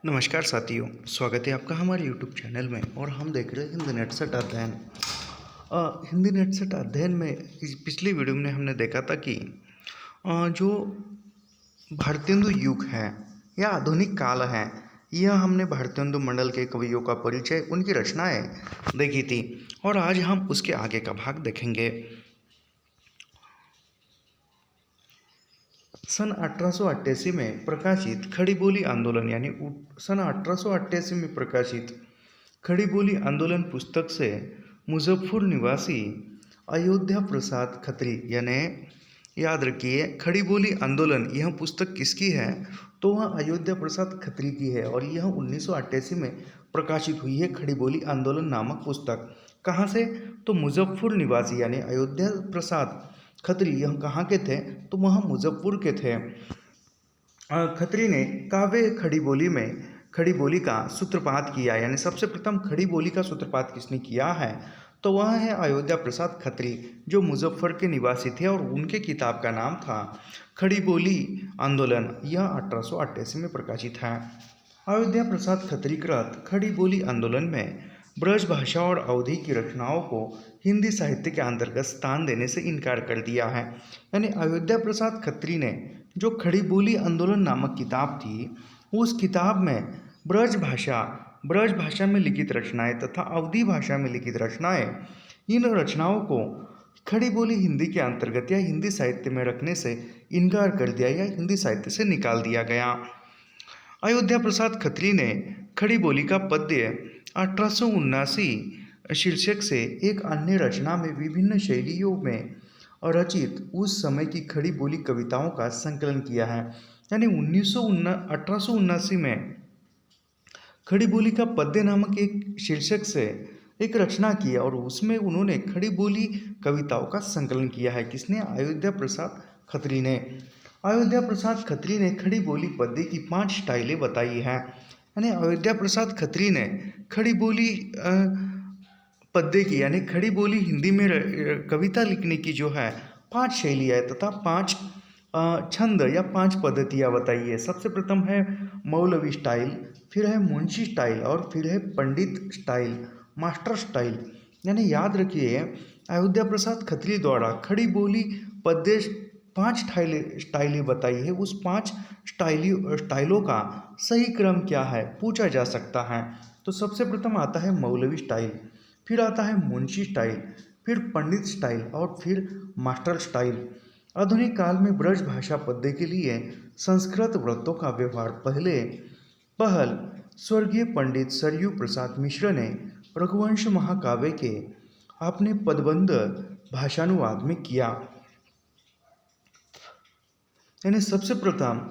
नमस्कार साथियों, स्वागत है आपका हमारे YouTube चैनल में। और हम देख रहे हैं हिंदी नेट सेट अध्ययन। हिंदी नेट सेट अध्ययन में इस पिछली वीडियो में हमने देखा था कि जो भारतेंदु युग है या आधुनिक काल है, यह हमने भारतेंदु मंडल के कवियों का परिचय, उनकी रचनाएं देखी थी। और आज हम उसके आगे का भाग देखेंगे। सन 1888 में प्रकाशित खड़ी बोली आंदोलन सन 1888 में प्रकाशित खड़ी बोली आंदोलन पुस्तक से मुजफ्फर निवासी अयोध्या प्रसाद खत्री, यानी याद रखिए खड़ी बोली आंदोलन, यह पुस्तक किसकी है तो वह अयोध्या प्रसाद खत्री की है। और यह 1988 में प्रकाशित हुई है खड़ी बोली आंदोलन नामक पुस्तक। कहाँ से तो मुजफ्फर निवासी यानी अयोध्या प्रसाद खत्री, यह कहाँ के थे तो वह मुजफ्फर के थे। खत्री ने काव्य खड़ी बोली का सूत्रपात किया, यानी सबसे प्रथम खड़ी बोली का सूत्रपात किसने किया है तो वह है अयोध्या प्रसाद खत्री, जो मुजफ्फर के निवासी थे। और उनके किताब का नाम था खड़ी बोली आंदोलन। यह 1888 में प्रकाशित है। अयोध्या प्रसाद खत्री कृत खड़ी बोली आंदोलन में ब्रज भाषा और अवधी की रचनाओं को हिंदी साहित्य के अंतर्गत स्थान देने से इनकार कर दिया है। यानी अयोध्या प्रसाद खत्री ने जो खड़ी बोली आंदोलन नामक किताब थी, उस किताब में ब्रज भाषा में लिखित रचनाएं तथा अवधी भाषा में लिखित रचनाएं, इन रचनाओं को खड़ी बोली हिंदी के अंतर्गत या हिंदी साहित्य में रखने से इनकार कर दिया या हिंदी साहित्य से निकाल दिया गया। अयोध्या प्रसाद खत्री ने खड़ी बोली का पद्य 1879 शीर्षक से एक अन्य रचना में विभिन्न शैलियों में रचित उस समय की खड़ी बोली कविताओं का संकलन किया है। यानी 1879 में खड़ी बोली का पद्य नामक एक शीर्षक से एक रचना किया और उसमें उन्होंने खड़ी बोली कविताओं का संकलन किया है। किसने? अयोध्या प्रसाद खत्री ने। अयोध्या प्रसाद खत्री ने खड़ी बोली पद्य की 5 स्टाइलें बताई हैं। यानी अयोध्या प्रसाद खत्री ने खड़ी बोली पद्य की, यानी खड़ी बोली हिंदी में कविता लिखने की जो है 5 शैलियाँ तथा 5 छंद या 5 पद्धतियाँ बताई है। सबसे प्रथम है मौलवी स्टाइल, फिर है मुंशी स्टाइल और फिर है पंडित स्टाइल, मास्टर स्टाइल। यानी याद रखिए, अयोध्या प्रसाद खत्री द्वारा खड़ी बोली पद्य 5 स्टाइलें बताई है। उस 5 स्टाइलों का सही क्रम क्या है पूछा जा सकता है। तो सबसे प्रथम आता है मौलवी स्टाइल, फिर आता है मुंशी स्टाइल, फिर पंडित स्टाइल और फिर मास्टर स्टाइल। आधुनिक काल में ब्रज भाषा पद्य के लिए संस्कृत वृत्तों का व्यवहार पहल स्वर्गीय पंडित सरयू प्रसाद मिश्र ने रघुवंश महाकाव्य के अपने पदबंध भाषानुवाद में किया। यानी सबसे प्रथम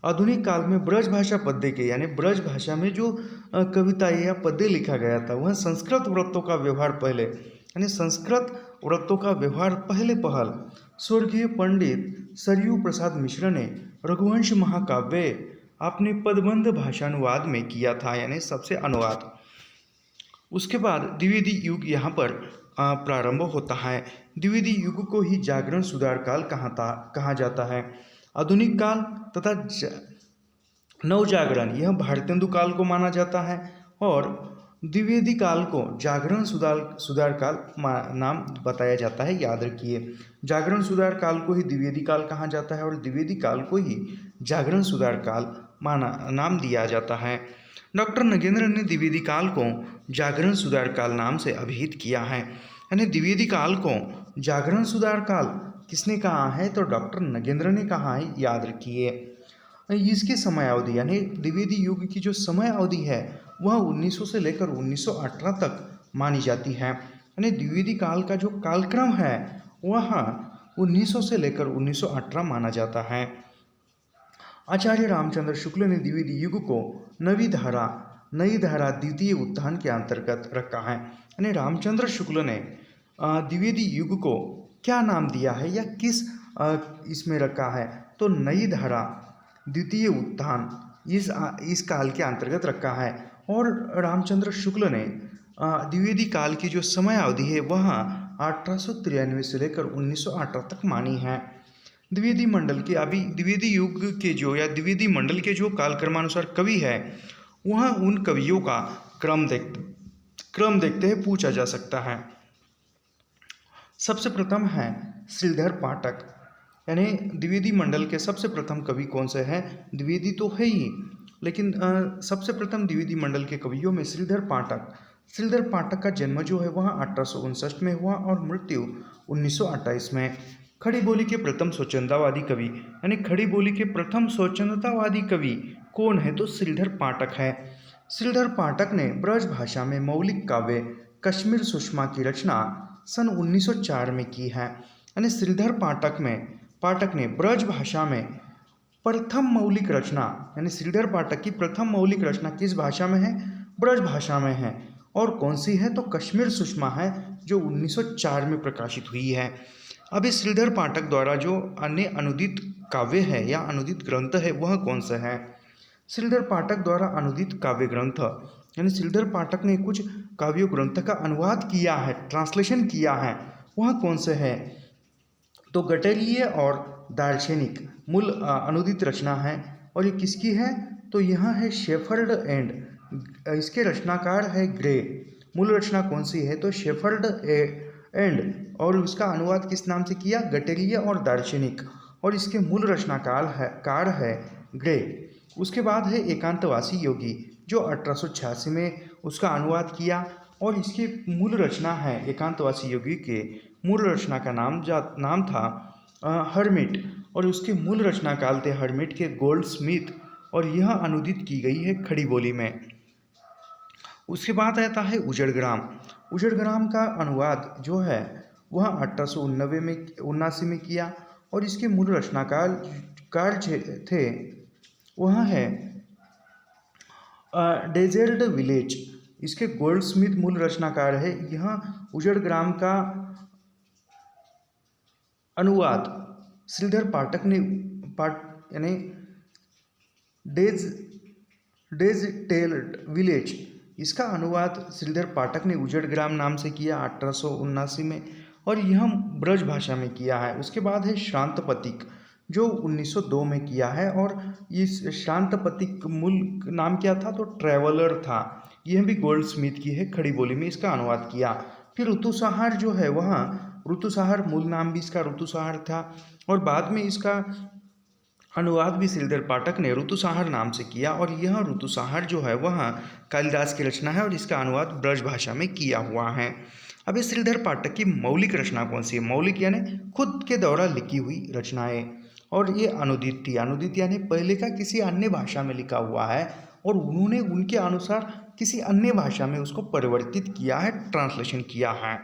आधुनिक काल में ब्रज भाषा पद्य के, यानी ब्रज भाषा में जो कविताएं या पद्य लिखा गया था वह संस्कृत वृत्तों का व्यवहार पहले, यानी संस्कृत वृत्तों का व्यवहार पहल स्वर्गीय पंडित सरयू प्रसाद मिश्र ने रघुवंश महाकाव्य अपने पदबंध भाषानुवाद में किया था, यानी सबसे अनुवाद। उसके बाद द्विवेदी युग यहाँ पर प्रारंभ होता है। द्विवेदी युग को ही जागरण सुधार काल कहा जाता है। आधुनिक काल तथा नवजागरण यह भारतेंदु काल को माना जाता है और द्विवेदी काल को जागरण सुधार काल नाम बताया जाता है। याद रखिए, जागरण सुधार काल को ही द्विवेदी काल कहा जाता है और द्विवेदी काल को ही जागरण सुधार काल नाम दिया जाता है। डॉक्टर नगेंद्र ने द्विवेदी काल को जागरण सुधार काल नाम से अभिहित किया है। यानी द्विवेदी काल को जागरण सुधार काल किसने कहा है तो डॉक्टर नगेंद्र ने कहा है। याद रखिए, इसकी समय अवधि यानी द्विवेदी युग की जो समय अवधि है वह 1900 से लेकर 1918 तक मानी जाती है। यानी द्विवेदी काल का जो कालक्रम है वह 1900 से लेकर 1918 माना जाता है। आचार्य रामचंद्र शुक्ल ने द्विवेदी युग को नई धारा द्वितीय उत्थान के अंतर्गत रखा है। यानी रामचंद्र शुक्ल ने द्विवेदी युग को क्या नाम दिया है या किस इसमें रखा है तो नई धारा द्वितीय उत्थान इस काल के अंतर्गत रखा है। और रामचंद्र शुक्ल ने द्विवेदी काल की जो समय अवधि है वह 1893 से लेकर 1918 तक मानी है। द्विवेदी मंडल के द्विवेदी युग के जो या द्विवेदी मंडल के जो कालक्रमानुसार कवि है वहाँ उन कवियों का क्रम देखते हुए पूछा जा सकता है। सबसे प्रथम है श्रीधर पाठक, यानी द्विवेदी मंडल के सबसे प्रथम कवि कौन से हैं? द्विवेदी तो है ही, लेकिन सबसे प्रथम द्विवेदी मंडल के कवियों में श्रीधर पाठक का जन्म जो है वह 1859 में हुआ और मृत्यु 1928 में। खड़ी बोली के प्रथम स्वच्छंदतावादी कवि, यानी खड़ी बोली के प्रथम स्वच्छंदतावादी कवि कौन है? तो श्रीधर पाठक है। श्रीधर पाठक ने ब्रज भाषा में मौलिक काव्य कश्मीर सुषमा की रचना सन 1904 में की है। यानी श्रीधर पाठक ने ब्रज भाषा में प्रथम मौलिक रचना, यानी श्रीधर पाठक की प्रथम मौलिक रचना किस भाषा में है? ब्रज भाषा में है। और कौन सी है? तो कश्मीर सुषमा है, जो 1904 में प्रकाशित हुई है। अब इस श्रीधर पाठक द्वारा जो अन्य अनुदित काव्य है या अनुदित ग्रंथ है वह कौन सा है? श्रीधर पाठक द्वारा अनुदित काव्य ग्रंथ, यानी श्रीधर पाठक ने कुछ काव्य ग्रंथ का अनुवाद किया है, ट्रांसलेशन किया है, वह कौन से है? तो गटेलिय और दार्शनिक मूल अनुदित रचना है। और ये किसकी है? तो यह है शेफर्ड एंड, इसके रचनाकार है ग्रे। मूल रचना कौन सी है? तो शेफर्ड एंड, और उसका अनुवाद किस नाम से किया? गटेलिय और दार्शनिक, और इसके मूल रचनाकार है ग्रे। उसके बाद है एकांतवासी योगी, जो 1886 में उसका अनुवाद किया, और इसकी मूल रचना है एकांतवासी योगी के मूल रचना का नाम था हर्मिट, और उसके मूल रचनाकार थे हर्मिट के गोल्डस्मिथ, और यह अनुदित की गई है खड़ी बोली में। उसके बाद आता है उजड़ग्राम का अनुवाद जो है वह 1879 में किया, और इसके मूल रचनाकार थे वह है डेजर्ट विलेज। इसके गोल्डस्मिथ मूल रचनाकार है। यह उजड़ग्राम का अनुवाद श्रीधर पाठक ने यानी डेजर्ट विलेज, इसका अनुवाद श्रीधर पाठक ने उजड़ग्राम नाम से किया 1879 में, और यह ब्रज भाषा में किया है। उसके बाद है श्रांतपतिक, जो 1902 में किया है, और इस श्रांतपतिक मूल नाम क्या था? तो ट्रैवलर था। यह भी गोल्डस्मिथ की है, खड़ी बोली में इसका अनुवाद किया। फिर ऋतुसंहार जो है वह ऋतुसंहार मूल नाम भी इसका ऋतुसंहार था, और बाद में इसका अनुवाद भी श्रीधर पाठक ने ऋतुसंहार नाम से किया, और यह ऋतुसंहार जो है वह कालिदास की रचना है, और इसका अनुवाद ब्रज भाषा में किया हुआ है। अब इस श्रीधर पाठक की मौलिक रचना कौन सी है? मौलिक यानी खुद के द्वारा लिखी हुई रचनाएं, और ये अनुदित थी। अनुदित यानी पहले का किसी अन्य भाषा में लिखा हुआ है, और उन्होंने उनके अनुसार किसी अन्य भाषा में उसको परिवर्तित किया है, ट्रांसलेशन किया है।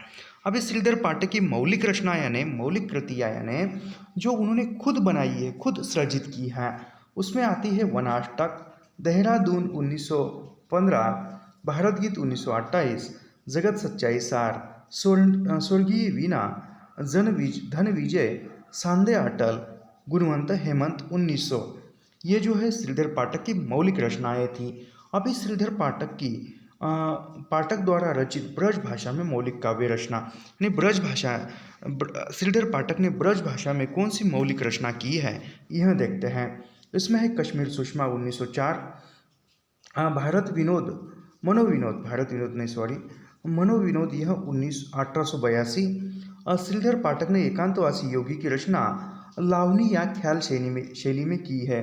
अब इस श्रीधर पाठक की मौलिक रचना यानी मौलिक कृतियाँ यानी जो उन्होंने खुद बनाई है, खुद सृजित की है, उसमें आती है वनाष्टक, देहरादून 1915, भारत गीत 1928, जगत सच्चाई सार, स्वर्गीय वीणा, धन विजय, सांदे अटल, गुणवंत हेमंत 1900। ये जो है श्रीधर पाठक की मौलिक रचनाएं थी। अब इस श्रीधर पाठक द्वारा रचित ब्रज भाषा में मौलिक काव्य रचना, यानी ब्रज भाषा, श्रीधर पाठक ने ब्रज भाषा में कौन सी मौलिक रचना की है यह देखते हैं। इसमें है कश्मीर सुषमा 1904, मनोविनोद यह 1882। श्रीधर पाठक ने एकांतवासी योगी की रचना लावनी या ख्याल शैली में की है,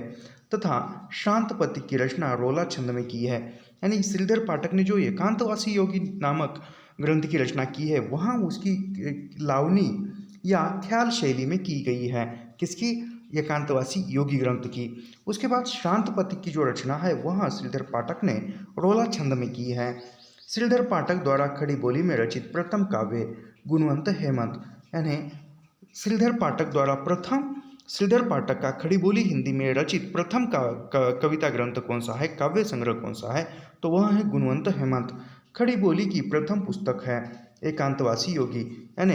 तथा शांतपति की रचना रोला छंद में की है। यानी श्रीधर पाठक ने जो एकांतवासी योगी नामक ग्रंथ की रचना की है वहाँ उसकी लावनी या ख्याल शैली में की गई है। किसकी? एकांतवासी योगी ग्रंथ की। उसके बाद शांतपति की जो रचना है वह श्रीधर पाठक ने रोला छंद में की है। श्रीधर पाठक द्वारा खड़ी बोली में रचित प्रथम काव्य गुणवंत हेमंत, यानी श्रीधर पाठक का खड़ी बोली हिंदी में रचित प्रथम कविता ग्रंथ कौन सा है, काव्य संग्रह कौन सा है? तो वह है गुणवंत हेमंत। खड़ी बोली की प्रथम पुस्तक है एकांतवासी योगी। यानी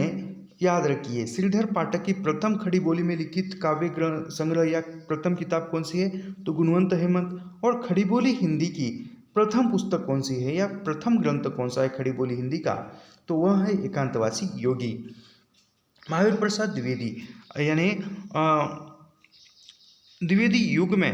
याद रखिए, श्रीधर पाठक की प्रथम खड़ी बोली में लिखित काव्य संग्रह या प्रथम किताब कौन सी है? तो गुणवंत हेमंत। और खड़ी बोली हिंदी की प्रथम पुस्तक कौन सी है या प्रथम ग्रंथ कौन सा है खड़ी बोली हिंदी का? तो वह है एकांतवासी योगी। महावीर प्रसाद द्विवेदी, यानी द्विवेदी युग में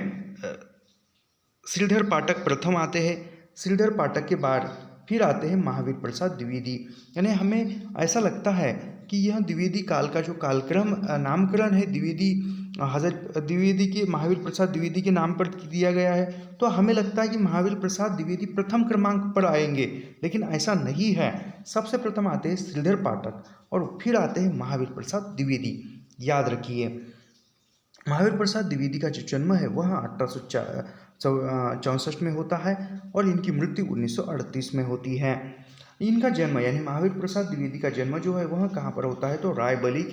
श्रीधर पाठक प्रथम आते हैं। श्रीधर पाठक के बाद फिर आते हैं महावीर प्रसाद द्विवेदी। यानी हमें ऐसा लगता है कि यह द्विवेदी काल का जो कालक्रम नामकरण है द्विवेदी हजरत द्विवेदी के महावीर प्रसाद द्विवेदी के नाम पर दिया गया है, तो हमें लगता है कि महावीर प्रसाद द्विवेदी प्रथम क्रमांक पर आएंगे, लेकिन ऐसा नहीं है। सबसे प्रथम आते हैं श्रीधर पाठक और फिर आते हैं महावीर प्रसाद द्विवेदी। याद रखिए, महावीर प्रसाद द्विवेदी का जो जन्म है वह 1864 में होता है और इनकी मृत्यु 1938 में होती है। इनका जन्म यानी महावीर प्रसाद द्विवेदी का जन्म जो है वह कहाँ पर होता है, तो रायबरेली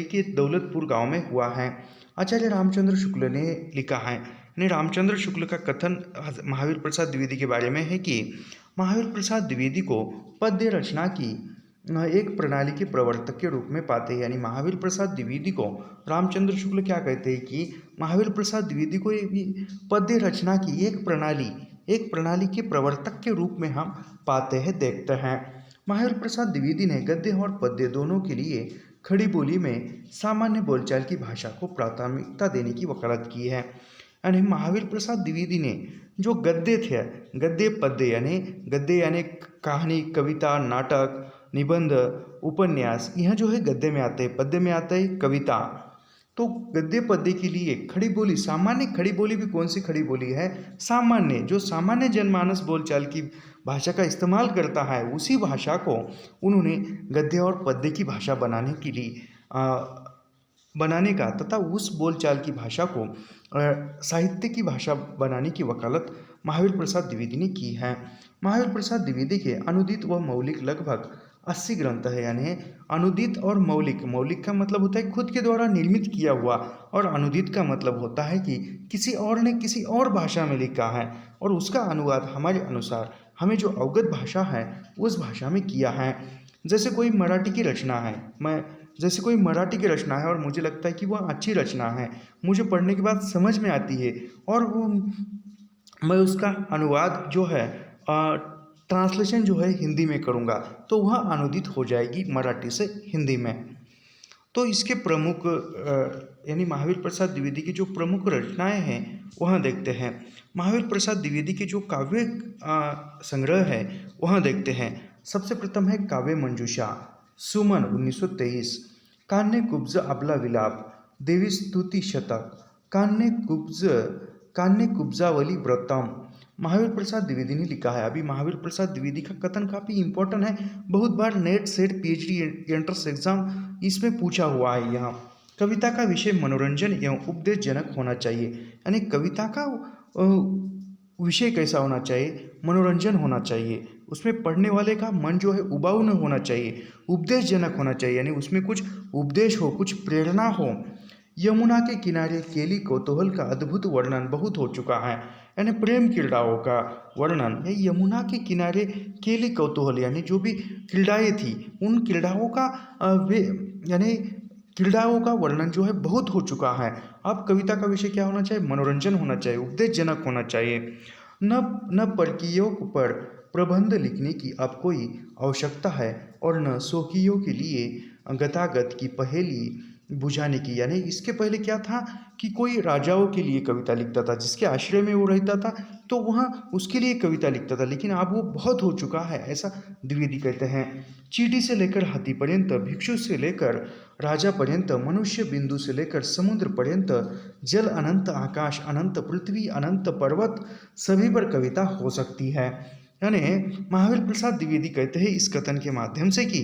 के दौलतपुर गांव में हुआ है। आचार्य रामचंद्र शुक्ल ने लिखा है, यानी रामचंद्र शुक्ल का कथन महावीर प्रसाद द्विवेदी के बारे में है कि महावीर प्रसाद द्विवेदी को पद्य रचना की एक प्रणाली के प्रवर्तक के रूप में पाते हैं। यानी महावीर प्रसाद द्विवेदी को रामचंद्र शुक्ल क्या कहते हैं कि महावीर प्रसाद द्विवेदी को पद्य रचना की एक प्रणाली के प्रवर्तक के रूप में हम पाते हैं, देखते हैं। महावीर प्रसाद द्विवेदी ने गद्य और पद्य दोनों के लिए खड़ी बोली में सामान्य बोलचाल की भाषा को प्राथमिकता देने की वकालत की है। यानी महावीर प्रसाद द्विवेदी ने जो गद्य थे, गद्य यानी कहानी, कविता, नाटक, निबंध, उपन्यास, यह जो है गद्य में आते हैं, पद्य में आता है कविता। तो गद्य पद्य के लिए खड़ी बोली, सामान्य खड़ी बोली भी कौन सी खड़ी बोली है, सामान्य, जो सामान्य जनमानस बोलचाल की भाषा का इस्तेमाल करता है, उसी भाषा को उन्होंने गद्य और पद्य की भाषा बनाने का तथा उस बोलचाल की भाषा को साहित्य की भाषा बनाने की वकालत महावीर प्रसाद द्विवेदी ने की है। महावीर प्रसाद द्विवेदी के अनुदित व मौलिक लगभग 80 ग्रंथ है। यानी अनुदित और मौलिक का मतलब होता है खुद के द्वारा निर्मित किया हुआ, और अनुदित का मतलब होता है कि किसी और ने किसी और भाषा में लिखा है और उसका अनुवाद हमारे अनुसार हमें जो अवगत भाषा है उस भाषा में किया है। जैसे कोई मराठी की रचना है और मुझे लगता है कि वह अच्छी रचना है, मुझे पढ़ने के बाद समझ में आती है और मैं उसका अनुवाद जो है ट्रांसलेशन जो है हिंदी में करूँगा, तो वह अनुदित हो जाएगी मराठी से हिंदी में। तो इसके प्रमुख यानी महावीर प्रसाद द्विवेदी की जो प्रमुख रचनाएं हैं वह देखते हैं। महावीर प्रसाद द्विवेदी के जो काव्य संग्रह है वह देखते हैं। सबसे प्रथम है काव्य मंजूषा, सुमन 1923, कान्य कुब्ज अबला विलाप, देवी स्तुति शतक, कान्य कुब्जावली व्रतम, महावीर प्रसाद द्विवेदी ने लिखा है। अभी महावीर प्रसाद द्विवेदी का कथन काफ़ी इंपॉर्टेंट है, बहुत बार NET SET PhD entrance exam इसमें पूछा हुआ है। यहाँ कविता का विषय मनोरंजन एवं उपदेशजनक होना चाहिए। यानी कविता का विषय कैसा होना चाहिए, मनोरंजन होना चाहिए, उसमें पढ़ने वाले का मन जो है उबाऊ न होना चाहिए, उपदेशजनक होना चाहिए, यानी उसमें कुछ उपदेश हो, कुछ प्रेरणा हो। यमुना के किनारे केली कौतूहल का अद्भुत वर्णन बहुत हो चुका है। यानी प्रेम क्रीड़ाओं का वर्णन, यमुना के किनारे केली कौतूहल यानी जो भी क्रीड़ाएँ थी उन क्रीड़ाओं का क्रीड़ाओं का वर्णन जो है बहुत हो चुका है। अब कविता का विषय क्या होना चाहिए, मनोरंजन होना चाहिए, उपदेशजनक होना चाहिए। न परकीयों पर प्रबंध लिखने की अब कोई आवश्यकता है और न शौकियों के लिए गतागत की पहेली बुझाने की। यानी इसके पहले क्या था कि कोई राजाओं के लिए कविता लिखता था, जिसके आश्रय में वो रहता था तो वहाँ उसके लिए कविता लिखता था, लेकिन अब वो बहुत हो चुका है, ऐसा द्विवेदी कहते हैं। चींटी से लेकर हाथी पर्यंत, भिक्षु से लेकर राजा पर्यंत, मनुष्य बिंदु से लेकर समुद्र पर्यंत, जल अनंत, आकाश अनंत, पृथ्वी अनंत, पर्वत सभी पर कविता हो सकती है। यानी महावीर प्रसाद द्विवेदी कहते हैं इस कथन के माध्यम से कि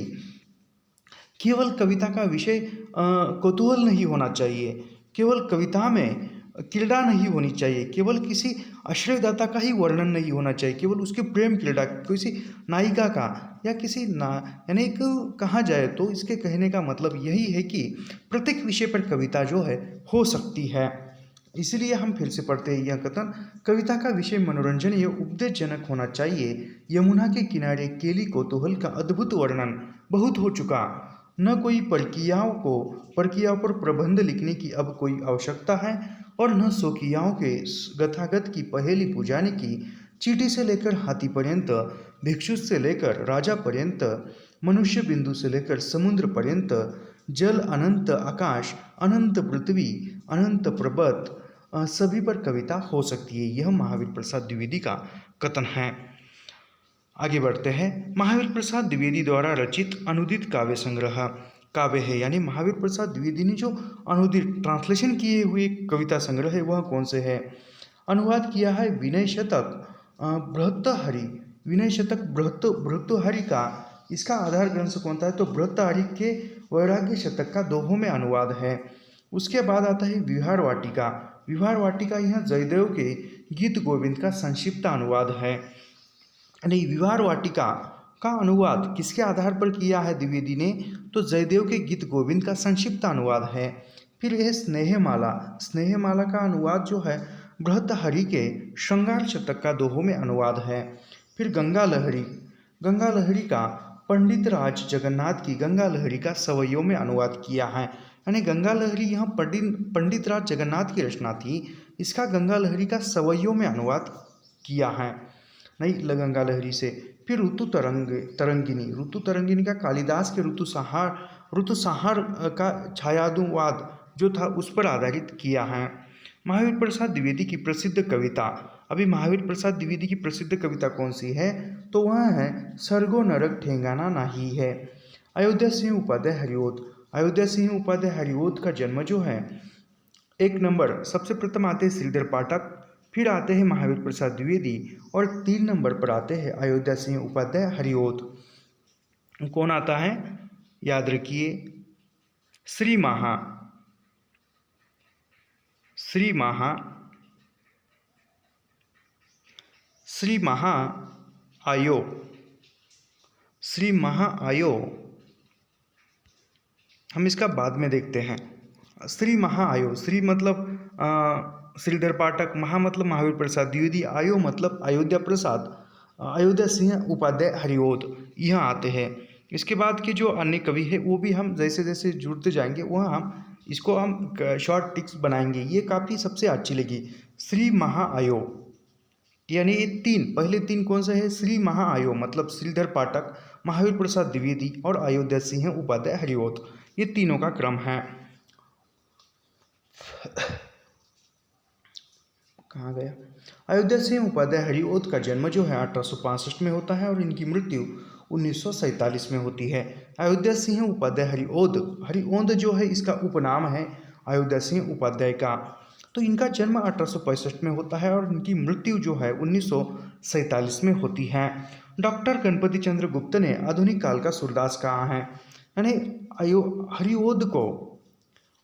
केवल कविता का विषय कौतूहल नहीं होना चाहिए, केवल कविता में क्रीड़ा नहीं होनी चाहिए, केवल किसी आश्रयदाता का ही वर्णन नहीं होना चाहिए, केवल उसके प्रेम क्रीड़ा, किसी नायिका का या किसी यानी कहा जाए तो इसके कहने का मतलब यही है कि प्रत्येक विषय पर कविता जो है हो सकती है। इसलिए हम फिर से पढ़ते हैं यह कथन, कविता का विषय मनोरंजन या उपदेशजनक होना चाहिए। यमुना के किनारे केली कौतूहल का अद्भुत वर्णन बहुत हो चुका, न कोई परकियाओं पर प्रबंध लिखने की अब कोई आवश्यकता है और न शौकियाओं के गथागत की पहेली बुझाने की। चींटी से लेकर हाथी पर्यंत, भिक्षु से लेकर राजा पर्यंत, मनुष्य बिंदु से लेकर समुद्र पर्यंत, जल अनंत आकाश, अनंत पृथ्वी, अनंत पर्वत, सभी पर कविता हो सकती है। यह महावीर प्रसाद द्विवेदी का कथन है। आगे बढ़ते हैं। महावीर प्रसाद द्विवेदी द्वारा रचित अनुदित काव्य संग्रह काव्य है, यानी महावीर प्रसाद द्विवेदी ने जो अनुदित ट्रांसलेशन किए हुए कविता संग्रह है वह कौन से है? अनुवाद किया है विनय शतक बृहत्तहरि, विनय शतक बृहत्तहरि का। इसका आधार ग्रंथ कौन सा है? तो बृहत्तहरि के वैराग्य शतक का दोहों में अनुवाद है। उसके बाद आता है विहार वाटिका। विहार वाटिका यह जयदेव के गीत गोविंद का संक्षिप्त अनुवाद है। यानी विहार वाटिका का अनुवाद किसके आधार पर किया है द्विवेदी ने? तो जयदेव के गीत गोविंद का संक्षिप्त अनुवाद है। फिर यह स्नेहमाला, स्नेहमाला का अनुवाद जो है बृहत्तहरि के श्रृंगार शतक का दोहों में अनुवाद है। फिर गंगा लहरी, गंगा लहरी का पंडित राज जगन्नाथ की गंगा लहरी का सवैयों में अनुवाद किया है। यानी गंगा लहरी यहाँ पंडित राज जगन्नाथ की रचना थी, इसका गंगा लहरी का सवैयों में अनुवाद किया है नहीं गंगा लहरी से। फिर तरंगिनी, ऋतु तरंगिनी का कालिदास के ऋतु संहार का छायानुवाद जो था उस पर आधारित किया है। महावीर प्रसाद द्विवेदी की प्रसिद्ध कविता, अभी महावीर प्रसाद द्विवेदी की प्रसिद्ध कविता कौन सी है? तो वह है सरगो नरक ठेंगाना नाही है। अयोध्या सिंह उपाध्याय हरिओद, अयोध्या सिंह उपाध्याय हरिओद का जन्म जो है, एक नंबर सबसे प्रथम आते हैं श्रीधर पाठक, फिर आते हैं महावीर प्रसाद द्विवेदी और 3 नंबर पर आते हैं अयोध्या सिंह उपाध्याय हरिओद। कौन आता है? याद रखिए श्री महा आयो। हम इसका बाद में देखते हैं। श्री महाआयो, श्री मतलब श्रीधर पाठक, महा मतलब महावीर प्रसाद द्विवेदी, आयो मतलब अयोध्या प्रसाद अयोध्या सिंह उपाध्याय हरिओद, यहाँ आते हैं। इसके बाद के जो अन्य कवि है वो भी हम जैसे जैसे जुड़ते जाएंगे वह हम इसको हम शॉर्ट टिक्स बनाएंगे। ये काफ़ी सबसे अच्छी लगी, श्री महाआयो, यानी ये पहले तीन कौन सा है? श्री महाआयो मतलब श्रीधर पाठक, महावीर प्रसाद द्विवेदी और अयोध्या सिंह उपाध्याय हरिओद, ये तीनों का क्रम है। कहाँ गया? अयोध्या सिंह उपाध्याय हरिओद का जन्म जो है 1865 में होता है और इनकी मृत्यु 1947 में होती है। अयोध्या सिंह उपाध्याय हरिओद जो है इसका उपनाम है अयोध्या सिंह उपाध्याय का। तो इनका जन्म 1865 में होता है और इनकी मृत्यु जो है 1947 में होती है। डॉक्टर गणपति चंद्र गुप्त ने आधुनिक काल का सूरदास कहा है, यानी हरिओद को,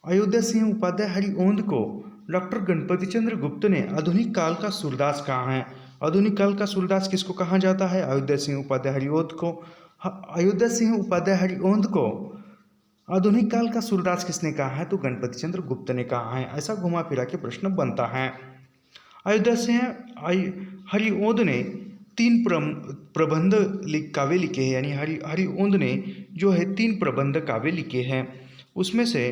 अयोध्या सिंह उपाध्याय हरिओद को डॉक्टर गणपति चंद्र गुप्त ने आधुनिक काल का सूरदास कहा है। आधुनिक काल का सूरदास किसको कहा जाता है? अयोध्या सिंह उपाध्याय हरिओद को। अयोध्या सिंह उपाध्याय हरिओद को आधुनिक काल का सूरदास किसने कहा है? तो गणपति चंद्र गुप्त ने कहा है। ऐसा घुमा फिरा के प्रश्न बनता है। अयोध्या सिंह हरिओद ने 3 प्रबंध काव्य लिखे हैं, यानी हरिओद ने जो है 3 प्रबंध काव्य लिखे हैं। उसमें से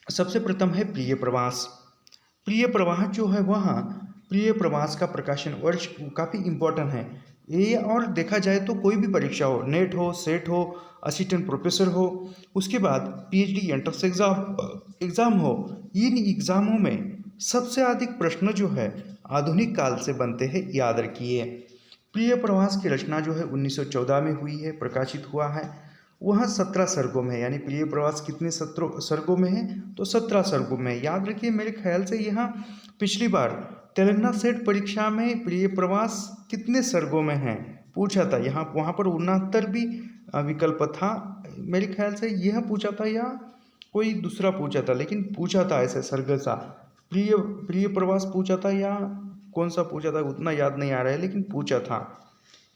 सबसे प्रथम है प्रिय प्रवास। प्रिय प्रवास जो है वहाँ प्रिय प्रवास का प्रकाशन वर्ष काफ़ी इम्पोर्टेंट है ये, और देखा जाए तो कोई भी परीक्षा हो, नेट हो, सेट हो, असिस्टेंट प्रोफेसर हो, उसके बाद पीएचडी एंट्रेंस एग्ज़ाम हो, इन एग्ज़ामों में सबसे अधिक प्रश्न जो है आधुनिक काल से बनते हैं, याद रखिए। प्रिय प्रवास की रचना जो है 1914 में हुई है, प्रकाशित हुआ है। वह 17 सर्गों में है, यानी प्रिय प्रवास कितने सर्गों में है? तो 17 सर्गों में। याद रखिए, मेरे ख्याल से यहाँ पिछली बार तेलंगाना सेट परीक्षा में प्रिय प्रवास कितने सर्गों में है पूछा था, यहाँ वहाँ पर 69 भी विकल्प था। मेरे ख्याल से यह पूछा था या कोई दूसरा पूछा था, लेकिन पूछा था ऐसे सर्ग सा, प्रिय प्रवास पूछा था या कौन सा पूछा था उतना याद नहीं आ रहा है, लेकिन पूछा था।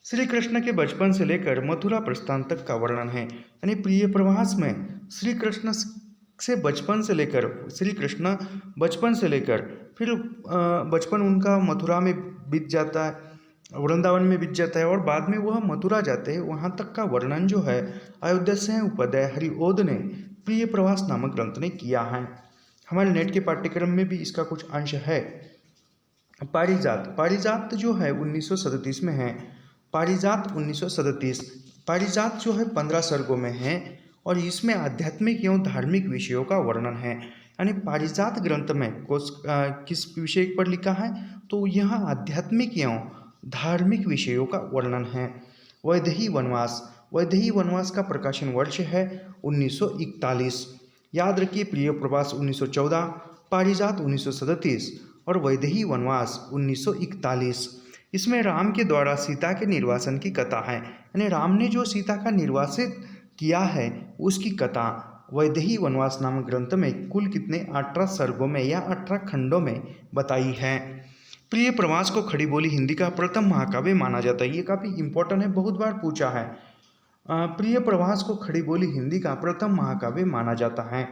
श्री कृष्ण के बचपन से लेकर मथुरा प्रस्थान तक का वर्णन है, यानी प्रिय प्रवास में श्री कृष्ण से बचपन से लेकर, श्री कृष्ण बचपन से लेकर फिर बचपन उनका मथुरा में बीत जाता है, वृंदावन में बीत जाता है और बाद में वह मथुरा जाते हैं, वहाँ तक का वर्णन जो है अयोध्या सिंह उपाध्याय हरिओद ने प्रिय प्रवास नामक ग्रंथ ने किया है। हमारे नेट के पाठ्यक्रम में भी इसका कुछ अंश है। पारिजात जो है 1937 में है। पारिजात 1937, पारिजात जो है 15 सर्गों में है और इसमें आध्यात्मिक एवं धार्मिक विषयों का वर्णन है। यानी पारिजात ग्रंथ में किस विषय पर लिखा है, तो यहाँ आध्यात्मिक एवं धार्मिक विषयों का वर्णन है। वैदेही वनवास, वैदेही वनवास का प्रकाशन वर्ष है 1941। याद रखिए, प्रिय प्रवास 1914, पारिजात 1937 और वैदेही वनवास 1941। इसमें राम के द्वारा सीता के निर्वासन की कथा है, यानी राम ने जो सीता का निर्वासित किया है उसकी कथा वैदेही वनवास नामक ग्रंथ में कुल कितने 18 सर्गों में या 18 खंडों में बताई है। प्रिय प्रवास को खड़ी बोली हिंदी का प्रथम महाकाव्य माना जाता है। ये काफ़ी इंपॉर्टेंट है, बहुत बार पूछा है। प्रिय प्रवास को खड़ी बोली हिंदी का प्रथम महाकाव्य माना जाता है।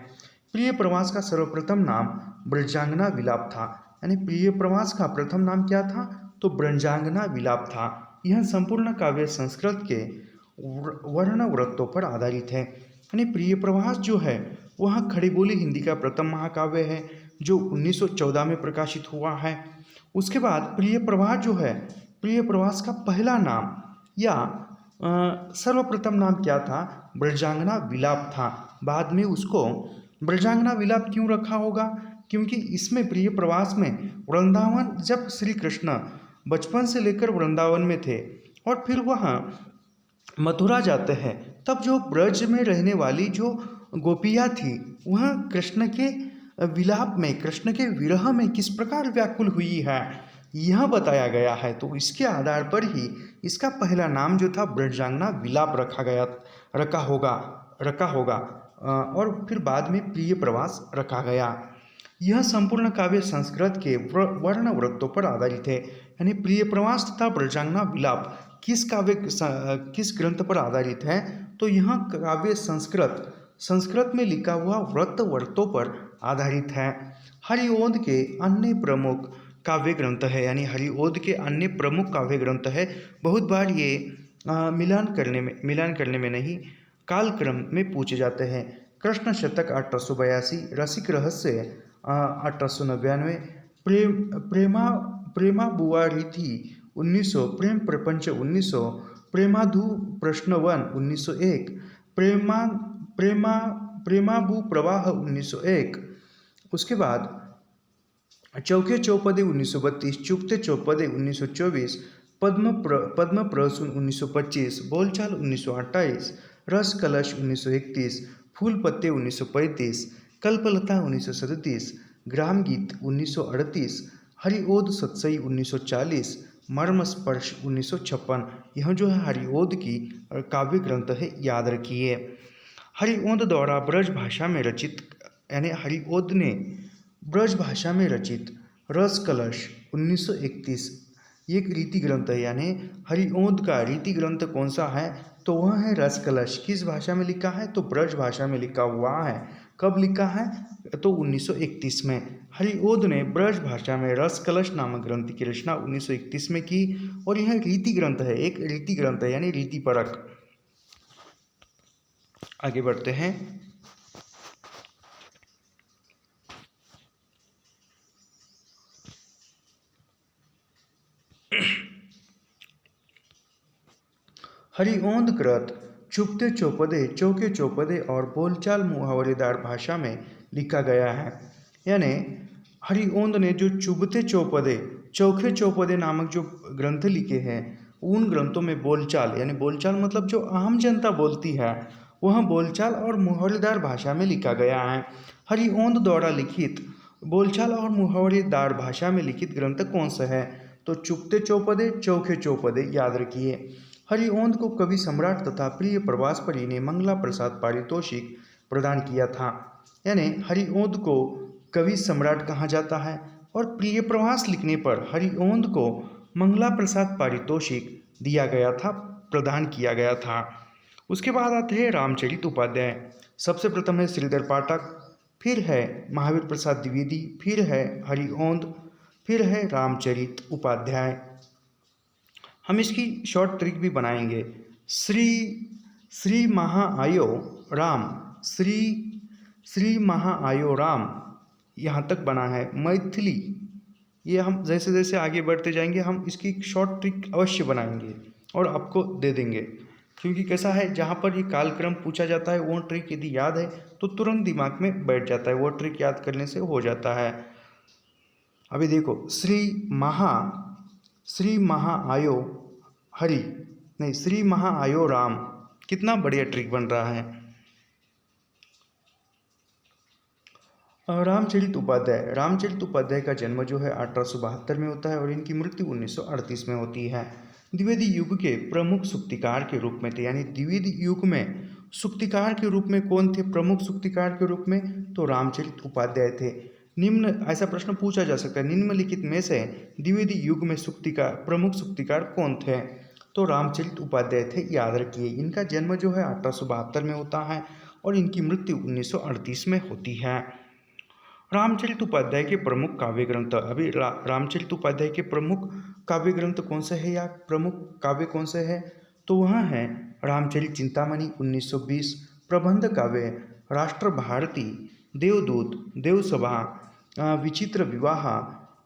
प्रिय प्रवास का सर्वप्रथम नाम ब्रजांगना विलाप था। यानी प्रिय प्रवास का प्रथम नाम क्या था, तो ब्रजांगना विलाप था। यह संपूर्ण काव्य संस्कृत के वर्ण व्रतों पर आधारित है। यानी प्रिय प्रवास जो है वह खड़ी बोली हिंदी का प्रथम महाकाव्य है जो 1914 में प्रकाशित हुआ है। उसके बाद प्रिय प्रवास जो है, प्रिय प्रवास का पहला नाम या सर्वप्रथम नाम क्या था, ब्रजांगना विलाप था। बाद में उसको ब्रजांगना विलाप क्यों रखा होगा, क्योंकि इसमें प्रिय प्रवास में वृंदावन, जब श्री कृष्ण बचपन से लेकर वृंदावन में थे और फिर वह मथुरा जाते हैं, तब जो ब्रज में रहने वाली जो गोपियाँ थी वह कृष्ण के विलाप में, कृष्ण के विरह में किस प्रकार व्याकुल हुई है, यह बताया गया है। तो इसके आधार पर ही इसका पहला नाम जो था ब्रजांगना विलाप रखा होगा और फिर बाद में प्रिय प्रवास रखा गया। यह संपूर्ण काव्य संस्कृत के वर्ण व्रतों पर आधारित है। यानी प्रिय प्रवास तथा ब्रजांगना विलाप किस ग्रंथ पर आधारित है, तो यह काव्य संस्कृत में लिखा हुआ व्रतों पर आधारित है। हरिओंद के अन्य प्रमुख काव्य ग्रंथ है, यानी हरिओंद के अन्य प्रमुख काव्य ग्रंथ है। बहुत बार ये मिलान करने में नहीं, कालक्रम में पूछे जाते हैं। कृष्ण शतक 1882, रसिक रहस्य 1899, प्रेमा बुआ रीति 1900, प्रेम प्रपंच 1900, प्रेमाधु प्रश्नवन 1901, प्रेमाबू प्रवाह 1901। उसके बाद चौके चौपदे 1932, चुपते चौपदे 1924, पद्म प्रसून 1925, बोलचाल 1928, रस कलश 1931, फूल पत्ते 1935, कल्पलता 1937, ग्राम गीत 1938, हरिओद सत्सई 1940, मर्म स्पर्श 1956। यह जो है हरिओद की काव्य ग्रंथ है, याद रखिए। हरिओद द्वारा ब्रज भाषा में रचित, यानी हरिओद ने ब्रज भाषा में रचित रस कलश 1931 ये एक रीति ग्रंथ है। यानी हरिओद का रीति ग्रंथ कौन सा है, तो वह है रस कलश। किस भाषा में लिखा है, तो ब्रज भाषा में लिखा हुआ है। कब लिखा है, तो 1931 में। हरिओद ने ब्रज भाषा में रस कलश नामक ग्रंथ की रचना 1931 में की और यह रीति ग्रंथ है, एक रीति ग्रंथ है, यानी रीति परक। आगे बढ़ते हैं। हरिओंद कृत चुपते चौपदे, चौके चौपदे और बोलचाल मुहावरेदार भाषा में लिखा गया है। यानी हरिओंद ने जो चुभते चौपदे, चौखे चौपदे नामक जो ग्रंथ लिखे हैं, उन ग्रंथों में बोलचाल, यानी बोलचाल मतलब जो आम जनता बोलती है, वह बोलचाल और मुहावरेदार भाषा में लिखा गया है। हरिओंद द्वारा लिखित बोलचाल और मुहावरेदार भाषा में लिखित ग्रंथ कौन सा है, तो चुपते चौपदे, चौखे चौपदे, याद रखिए। हरिओंद को कवि सम्राट तथा प्रिय प्रवास परी ने मंगला प्रसाद पारितोषिक प्रदान किया था। यानी हरिओंद को कवि सम्राट कहा जाता है और प्रिय प्रवास लिखने पर हरिओंद को मंगला प्रसाद पारितोषिक दिया गया था, प्रदान किया गया था। उसके बाद आते हैं रामचरित उपाध्याय। सबसे प्रथम है श्रीधर पाठक, फिर है महावीर प्रसाद द्विवेदी, फिर है हरिओंद, फिर है रामचरित उपाध्याय। हम इसकी शॉर्ट ट्रिक भी बनाएंगे। श्री महाआयो राम, श्री महाआयो राम, यहाँ तक बना है। मैथिली, ये हम जैसे जैसे आगे बढ़ते जाएंगे हम इसकी शॉर्ट ट्रिक अवश्य बनाएंगे और आपको दे देंगे। क्योंकि कैसा है, जहाँ पर ये कालक्रम पूछा जाता है वो ट्रिक यदि याद है तो तुरंत दिमाग में बैठ जाता है, वो ट्रिक याद करने से हो जाता है। अभी देखो, श्री महा आयो हरि, नहीं, श्री महा आयो राम, कितना बढ़िया ट्रिक बन रहा है। रामचरित उपाध्याय का जन्म जो है 1872 में होता है और इनकी मृत्यु 1938 में होती है। द्विवेदी युग के प्रमुख सूक्तिकार के रूप में थे, यानी द्विवेदी युग में सूक्तिकार के रूप में कौन थे प्रमुख सूक्तिकार के रूप में? तो रामचरित उपाध्याय थे। निम्न, ऐसा प्रश्न पूछा जा सकता है, निम्नलिखित में से द्विवेदी युग में सूक्तिकार प्रमुख सूक्तिकार कौन थे? तो रामचरित उपाध्याय थे, याद रखिए। इनका जन्म जो है 1872 में होता है और इनकी मृत्यु 1938 में होती है। रामचरित उपाध्याय के प्रमुख काव्य ग्रंथ, अभी रामचरित उपाध्याय के प्रमुख काव्य ग्रंथ कौन से है या प्रमुख काव्य कौन से है? तो वह है रामचरित चिंतामणि 1920, प्रबंध काव्य राष्ट्र भारती, देवदूत, देवसभा, विचित्र विवाह,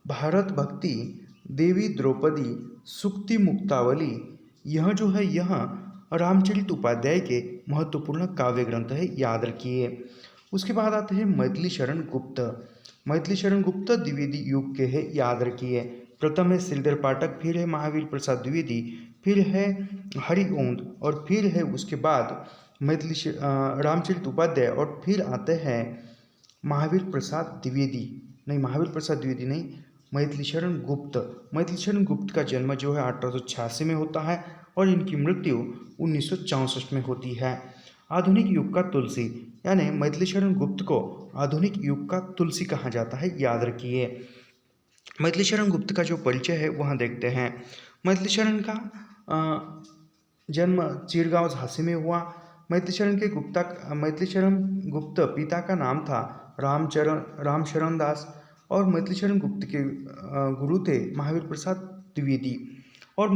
भारत भक्ति, देवी द्रौपदी, सुक्ति मुक्तावली, यह जो है यह रामचरित उपाध्याय के महत्वपूर्ण काव्य ग्रंथ है, याद रखिए। उसके बाद आते हैं मैथिली शरण गुप्त। मैथिली शरण गुप्त द्विवेदी युग के हैं, याद रखिए। प्रथम है श्रीधर पाठक, फिर है महावीर प्रसाद द्विवेदी, फिर है हरिओंद और फिर है उसके बाद रामचरित उपाध्याय और फिर आते हैं महावीर प्रसाद द्विवेदी, नहीं महावीर प्रसाद द्विवेदी नहीं, मैथिली शरण गुप्त। मैथिली शरण गुप्त का जन्म जो है 1886 में होता है और इनकी मृत्यु 1964 में होती है। आधुनिक युग का तुलसी, यानी मैथिली शरण गुप्त को आधुनिक युग का तुलसी कहा जाता है, याद रखिए। मैथिली शरण गुप्त का जो परिचय है वहाँ देखते हैं। मैथिली शरण का जन्म चिरगांव झांसी में हुआ। मैथिली शरण गुप्त पिता का नाम था रामशरण दास और मैथिली शरण गुप्त के गुरु थे महावीर प्रसाद द्विवेदी। और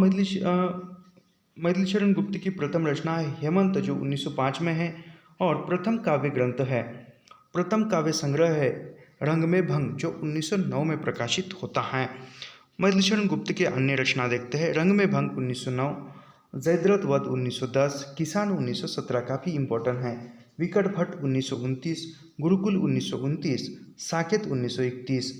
मैथिली शरण गुप्त की प्रथम रचना है हेमंत, जो 1905 में है और प्रथम काव्य ग्रंथ है, प्रथम काव्य संग्रह है रंग में भंग, जो 1909 में प्रकाशित होता है। मैथिली शरण गुप्त के अन्य रचना देखते हैं। रंग में भंग 1909, जयद्रथ वध 1910, किसान 1917 काफ़ी इंपॉर्टेंट है, विकट भट्ट 1929, गुरुकुल 1929, साकेत 1931,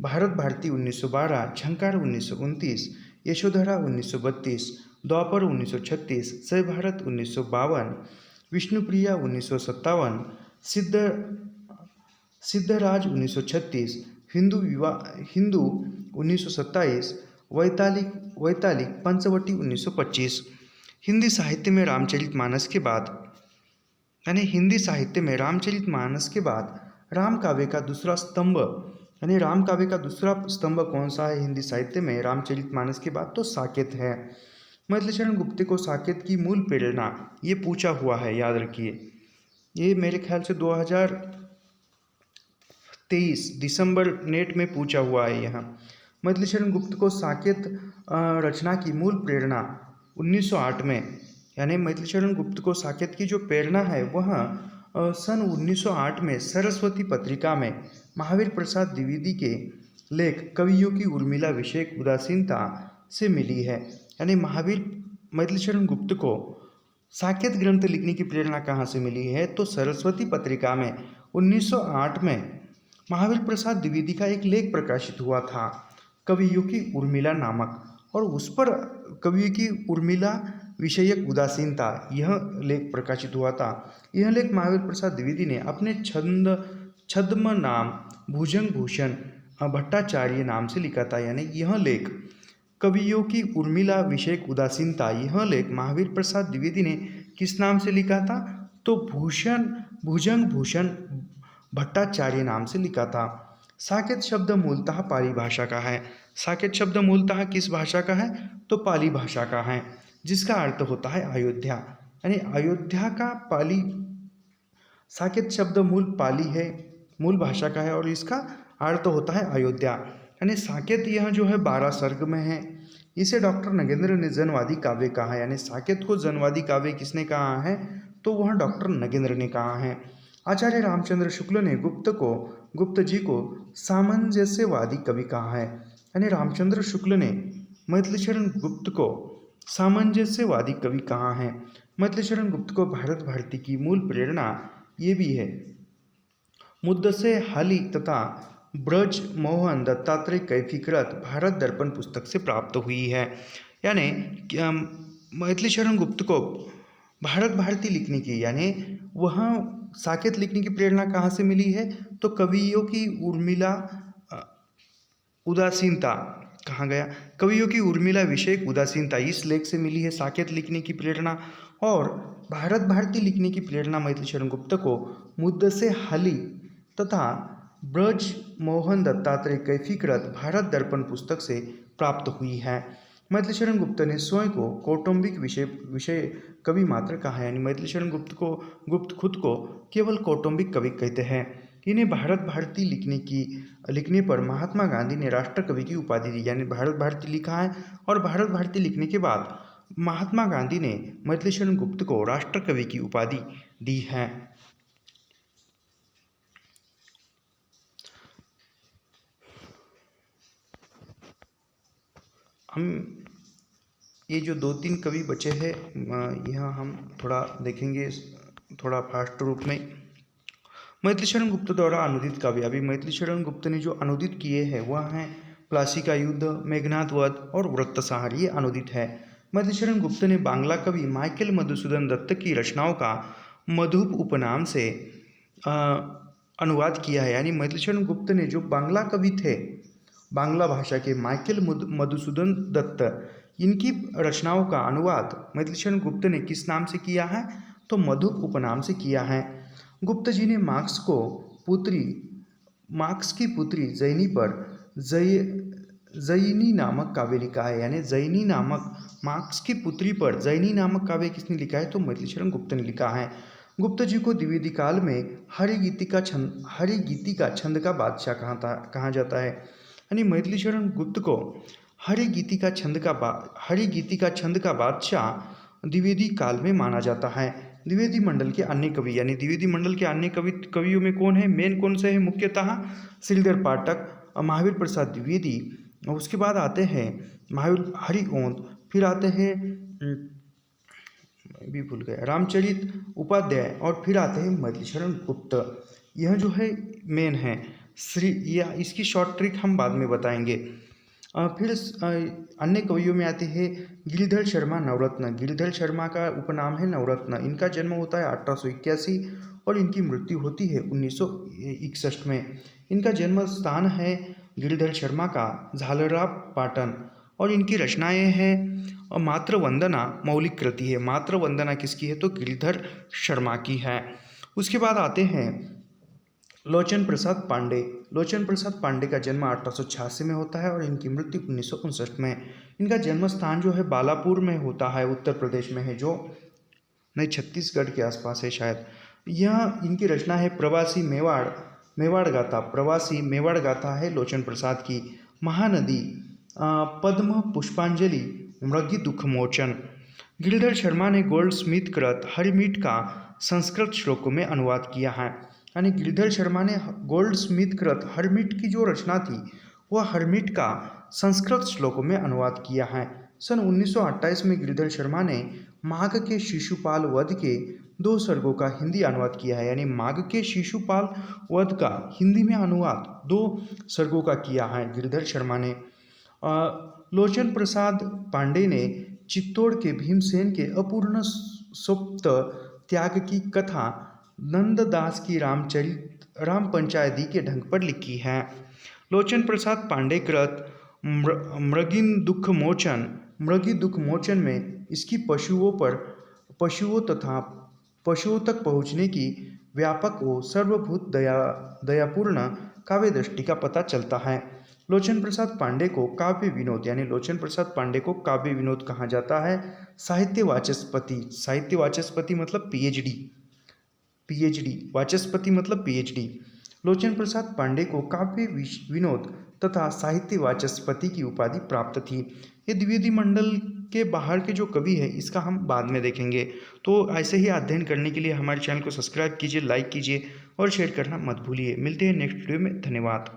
भारत भारती 1912, झंकार 1929, यशोधरा 1932, द्वापर 1936, जय भारत 1952, विष्णुप्रिया 1957, सिद्धराज 1936, हिंदू 1927, वैतालिक पंचवटी 1925। हिंदी साहित्य में रामचरितमानस के बाद, यानी हिंदी साहित्य में रामचरितमानस के बाद राम काव्य का दूसरा स्तंभ, यानी राम काव्य का दूसरा स्तंभ कौन सा है हिंदी साहित्य में रामचरितमानस के बाद? तो साकेत है। मैथिली शरण गुप्त को साकेत की मूल प्रेरणा ये पूछा हुआ है, याद रखिए। ये मेरे ख्याल से 2023 दिसंबर नेट में पूछा हुआ है यहाँ। मैथिली शरण गुप्त को साकेत रचना की मूल प्रेरणा 1908 में, यानी मैथिली शरण गुप्त को साकेत की जो प्रेरणा है वह सन 1908 में सरस्वती पत्रिका में महावीर प्रसाद द्विवेदी के लेख कवियों की उर्मिला विषयक उदासीनता से मिली है। यानी मैथिली शरण गुप्त को साकेत ग्रंथ लिखने की प्रेरणा कहाँ से मिली है? तो सरस्वती पत्रिका में 1908 में महावीर प्रसाद द्विवेदी का एक लेख प्रकाशित हुआ था, कवियों की उर्मिला नामक, और उस पर कवियों की उर्मिला विषयक उदासीनता यह लेख प्रकाशित हुआ था। यह लेख महावीर प्रसाद द्विवेदी ने अपने छद्म नाम भुजंग भूषण भट्टाचार्य नाम से लिखा था। यानी यह लेख कवियों की उर्मिला विषयक उदासीनता, यह लेख महावीर प्रसाद द्विवेदी ने किस नाम से लिखा था? तो भुजंग भूषण भट्टाचार्य नाम से लिखा था। साकेत शब्द मूलतः पाली भाषा का है। साकेत शब्द मूलतः किस भाषा का है? तो पाली भाषा का है, जिसका अर्थ होता है अयोध्या। यानी अयोध्या का पाली, साकेत शब्द मूल पाली है, मूल भाषा का है और इसका अर्थ होता है अयोध्या। यानी साकेत यह जो है 12 सर्ग में है। इसे डॉक्टर नगेंद्र ने जनवादी काव्य कहा है। यानी साकेत को जनवादी काव्य किसने कहा है? तो वह डॉक्टर नगेंद्र ने कहा है। आचार्य रामचंद्र शुक्ल ने गुप्त जी को सामंजस्यवादी कवि कहा है। यानी रामचंद्र शुक्ल ने मैथिली शरण गुप्त को सामंजस्यवादी कवि कहा है। मैथिलीशरण गुप्त को भारत भारती की मूल प्रेरणा ये भी है मुद्दसे हाली तथा ब्रज मोहन दत्तात्रेय कैफीकृत भारत दर्पण पुस्तक से प्राप्त हुई है। यानी मैथिलीशरण गुप्त को भारत भारती लिखने की यानी वहाँ साकेत लिखने की प्रेरणा कहाँ से मिली है तो कवियों की उर्मिला उदासीनता कहाँ गया कवियों की उर्मिला विषयक उदासीनता इस लेख से मिली है साकेत लिखने की प्रेरणा। और भारत भारती लिखने की प्रेरणा मैथिलीशरण गुप्त को मुद्दसे हाली तथा ब्रज मोहन दत्तात्रेय कैफीकृत भारत दर्पण पुस्तक से प्राप्त हुई है। मैथिलीशरण गुप्त ने स्वयं को कौटुंबिक विषय कवि मात्र कहा है यानी मैथिलीशरण गुप्त खुद को केवल कौटुंबिक कवि कहते हैं। इन्हें भारत भारती लिखने पर महात्मा गांधी ने राष्ट्र कवि की उपाधि दी यानी भारत भारती लिखा है और भारत भारती लिखने के बाद महात्मा गांधी ने मैथिलीशरण गुप्त को राष्ट्र कवि की उपाधि दी है। हम ये जो 2-3 कवि बचे हैं यह हम थोड़ा देखेंगे थोड़ा फास्ट रूप में। मैथिलीशरण गुप्त द्वारा अनुदित काव्य अभी मैथिलीशरण गुप्त ने जो अनुदित किए हैं वह हैं प्लासी का युद्ध, मेघनाद वध और वृत्तसंहार ये अनुदित है। मैथिलीशरण गुप्त ने बांग्ला कवि माइकल मधुसूदन दत्त की रचनाओं का मधुप उपनाम से अनुवाद किया है यानी मैथिलीशरण गुप्त ने जो बांग्ला कवि थे बांग्ला भाषा के माइकल मधुसूदन दत्त इनकी रचनाओं का अनुवाद मैथिलीशरण गुप्त ने किस नाम से किया है तो मधुप उपनाम से किया है। गुप्त जी ने मार्क्स की पुत्री जैनी पर जैनी नामक काव्य लिखा है यानी जैनी नामक मार्क्स की पुत्री पर जैनी नामक काव्य किसने लिखा है तो मैथिलीशरण गुप्त ने लिखा है। गुप्त जी को द्विवेदी काल में हरिगीति का छंद का बादशाह कहा जाता है यानी मैथिलीशरण गुप्त को हरिगीति का छंद का बादशाह द्विवेदी काल में माना जाता है। द्विवेदी मंडल के अन्य कवि यानी द्विवेदी मंडल के अन्य कवियों में कौन है मेन कौन से है मुख्यतः श्रीधर पाठक, महावीर प्रसाद द्विवेदी, उसके बाद आते हैं महावीर हरिओंद, फिर आते हैं भी भूल गया रामचरित उपाध्याय और फिर आते हैं मैथिलीशरण गुप्त। यह जो है मेन है या इसकी शॉर्ट ट्रिक हम बाद में बताएंगे। फिर अन्य कवियों में आते हैं गिरिधर शर्मा नवरत्न। गिरिधर शर्मा का उपनाम है नवरत्न। इनका जन्म होता है 1881 और इनकी मृत्यु होती है 1961 में। इनका जन्म स्थान है गिरिधर शर्मा का झालरा पाटन और इनकी रचनाएं हैं मात्र वंदना मौलिक कृति है। मात्र वंदना किसकी है तो गिरिधर शर्मा की है। उसके बाद आते हैं लोचन प्रसाद पांडे। लोचन प्रसाद पांडे का जन्म 1886 में होता है और इनकी मृत्यु 1959 में। इनका जन्म स्थान जो है बालापुर में होता है, उत्तर प्रदेश में है, जो नहीं छत्तीसगढ़ के आसपास है शायद। यह इनकी रचना है प्रवासी मेवाड़ गाथा। प्रवासी मेवाड़ गाथा है लोचन प्रसाद की। महानदी, पद्म पुष्पांजलि, मृगी दुख मोचन। गिरिधर शर्मा ने गोल्ड स्मिथ कृत हरिमीट का संस्कृत श्लोकों में अनुवाद किया है यानी गिरिधर शर्मा ने गोल्ड स्मिथ कृत हरमिट की जो रचना थी वह हरमिट का संस्कृत श्लोकों में अनुवाद किया है। सन 1928 में गिरिधर शर्मा ने माघ के शिशुपाल वध के 2 सर्गों का हिंदी अनुवाद किया है यानी माघ के शिशुपाल वध का हिंदी में अनुवाद 2 सर्गों का किया है गिरिधर शर्मा ने। लोचन प्रसाद पांडे ने चित्तौड़ के भीमसेन के अपूर्ण सुप्त त्याग की कथा नंददास की राम पंचायती के ढंग पर लिखी है। लोचन प्रसाद पांडे कृत मृगी दुख मोचन में इसकी पशुओं तक पहुँचने की व्यापक व सर्वभूत दयापूर्ण काव्य दृष्टि का पता चलता है। लोचन प्रसाद पांडे को काव्य विनोद यानी लोचन प्रसाद पांडे को काव्य विनोद कहा जाता है। साहित्य वाचस्पति मतलब पीएचडी, वाचस्पति मतलब पीएचडी। लोचन प्रसाद पांडे को काव्य विनोद तथा साहित्य वाचस्पति की उपाधि प्राप्त थी। ये द्विवेदी मंडल के बाहर के जो कवि है इसका हम बाद में देखेंगे। तो ऐसे ही अध्ययन करने के लिए हमारे चैनल को सब्सक्राइब कीजिए, लाइक कीजिए और शेयर करना मत भूलिए। मिलते हैं नेक्स्ट वीडियो में। धन्यवाद।